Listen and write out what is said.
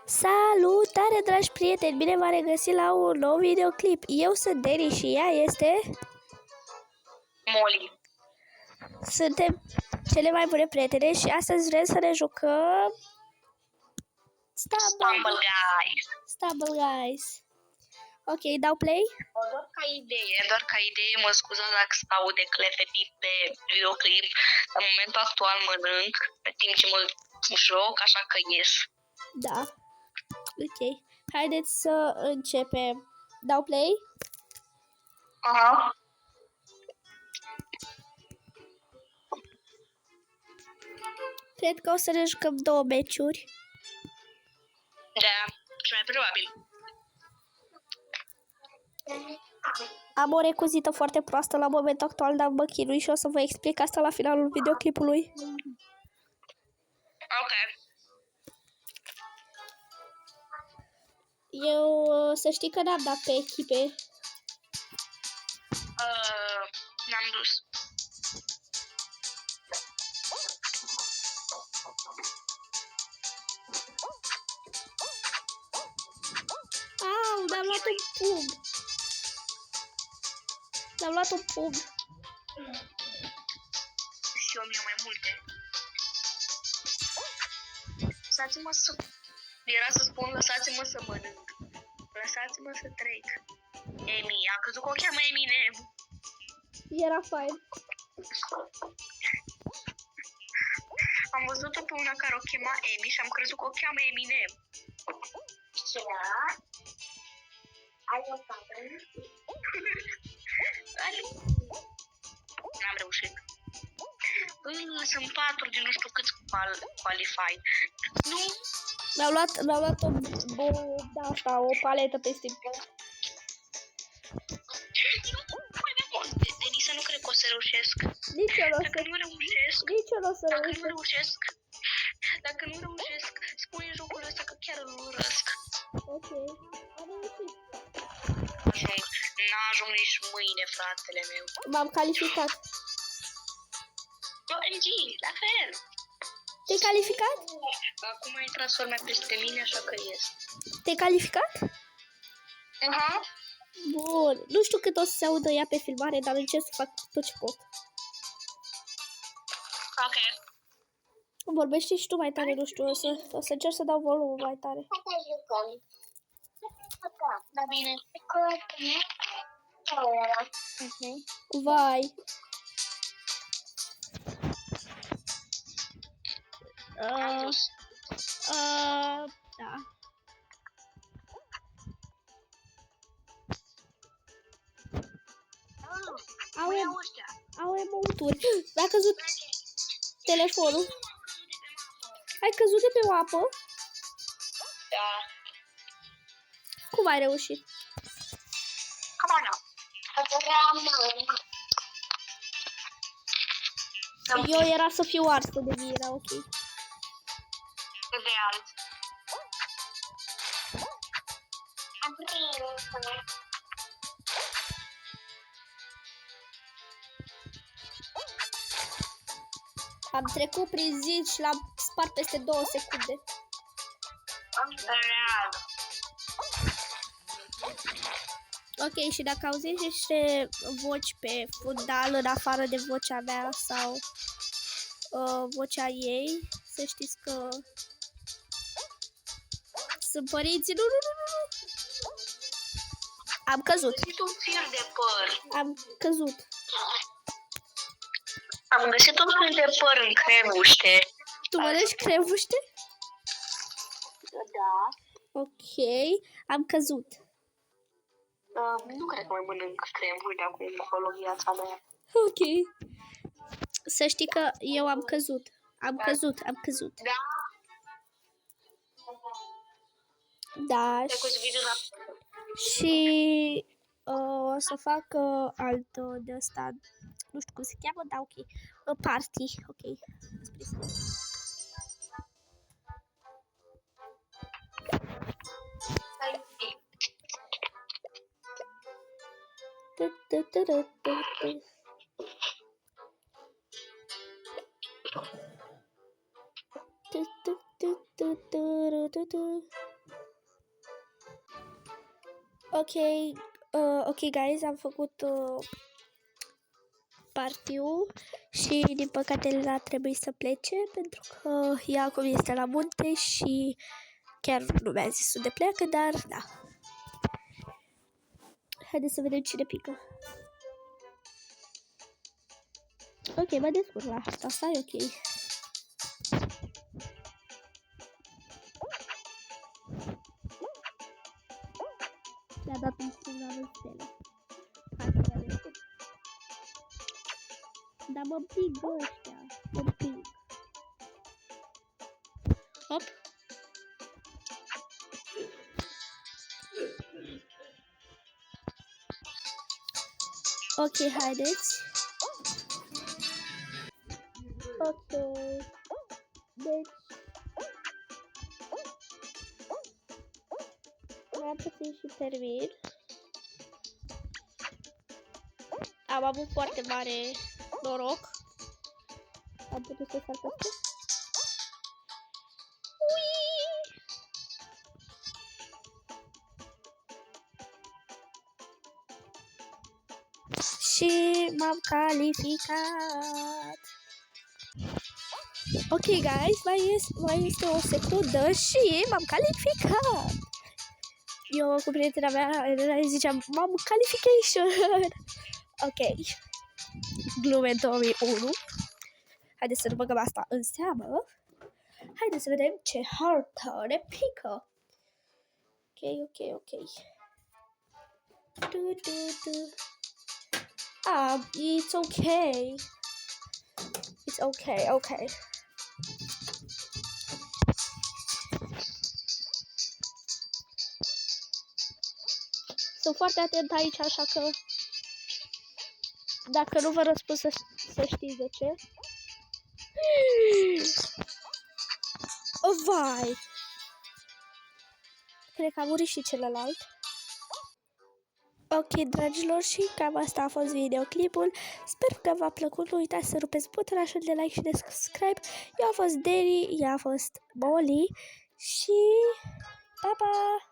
Salutare, dragi prieteni! Bine v-am regăsit la un nou videoclip. Eu sunt Deni și ea este... Molly. Suntem cele mai bune prietene și astăzi vrem să ne jucăm... Stumble Guys. Ok, dau play? Doar ca idee, mă scuzați dacă se aude clefetii pe videoclip. În momentul actual mănânc, pe timp ce mă joc, așa că ies. Da. Ok. Haideți să începem. Dau play? Aha. Cred că o să ne jucăm 2 meciuri. Da, și mai probabil. Am o recuzită foarte proastă la momentul actual, dar mă chinui și o să vă explic asta la finalul videoclipului. Ok. Eu să știi că n-am dat pe echipe. N-am dus. Au, dar am luat un pumn. L-am luat un pumn. Și eu mi-au mai multe. Lăsați-mă să... Era să spun, lăsați-mă să mănânc. Lăsați-mă să trec. Emi, am crezut că o cheamă Eminem. Era fain. Am văzut-o pe una care o chema Emi și am crezut că o cheamă Eminem. Ai o fată? N-am reușit. Sunt 4 din nu știu câți qualified. Nu. Mi-au luat o paletă peste. Denisa, nu cred că o să reușesc. Nici eu nu o să. Dacă nu reușesc. Nici eu nu o să reușesc. Dacă nu reușesc, spune jocul ăsta că chiar îl urăsc. Ok. Am reușit. N-ajung nici mâine, fratele meu. M-am calificat. OMG, la fel. Te-ai calificat? Acum a intrat sora mea peste mine, așa că ies. Te-ai calificat? Aha. Bun. Nu știu cât o să se audă ea pe filmare, dar încerc să fac tot ce pot. Ok. Vorbește și tu mai tare, nu știu, o să încerc să dau volumul mai tare. Da, bine. Vai. Am dus. Da. Au emonturi. Mi-a căzut telefonul. Ai căzut de pe o apă? Da. Cum ai reușit? Come on. Eu era să fiu arsă de mine, era ok. Real. Am trecut prin zid și l-am spart peste 2 secunde. Real. Ok, și dacă auziți niște voci pe fundal în afară de vocea mea sau vocea ei, să știți că sunt părinții. Nu. Am căzut. Am găsit un fir de păr. Am căzut. Am găsit un fir de păr în cremuște. Tu mănânci cremuște? Da. Ok, am căzut. Nu cred că mai mănânc cremuri de acum încolo viața mea. Ok. Să știi că eu am căzut. Am căzut. Da? Da. Și o să fac alt de ăsta. Nu știu cum se cheamă, dar ok. Party. Ok. Ok, guys, am făcut partiu și din păcate Elena trebuie să plece pentru că ea acum este la munte și chiar nu mi-a zis unde pleacă, dar da. Haideți să vedem cine pică. Ok, mă descurc la asta, e ok. Mi-a dat un program în stele. Hai să mă descurc. Dar mă împing ăștia, mă împing. Hop. Ok, haideți. Ok. Deci... mai puțin și termin. Am avut foarte mare noroc. Am putut să fac asta. Și m-am calificat. Ok, guys, mai este o secundă și m-am calificat. Eu cu prietena mea ziceam, m-am calification. Ok. Glume 2001. Haideți să nu băgăm asta în seamă. Haideți să vedem ce hartă ne pică. Ok. It's okay. It's okay. Sunt foarte atent aici, așa că dacă nu vă răspund să știți de ce. Vai! Cred că a murit și celălalt. Ok, dragilor, și cam asta a fost videoclipul. Sper că v-a plăcut. Nu uitați să rupeți butonul de like și de subscribe. Eu am fost Derry, ea a fost Molly și pa, pa!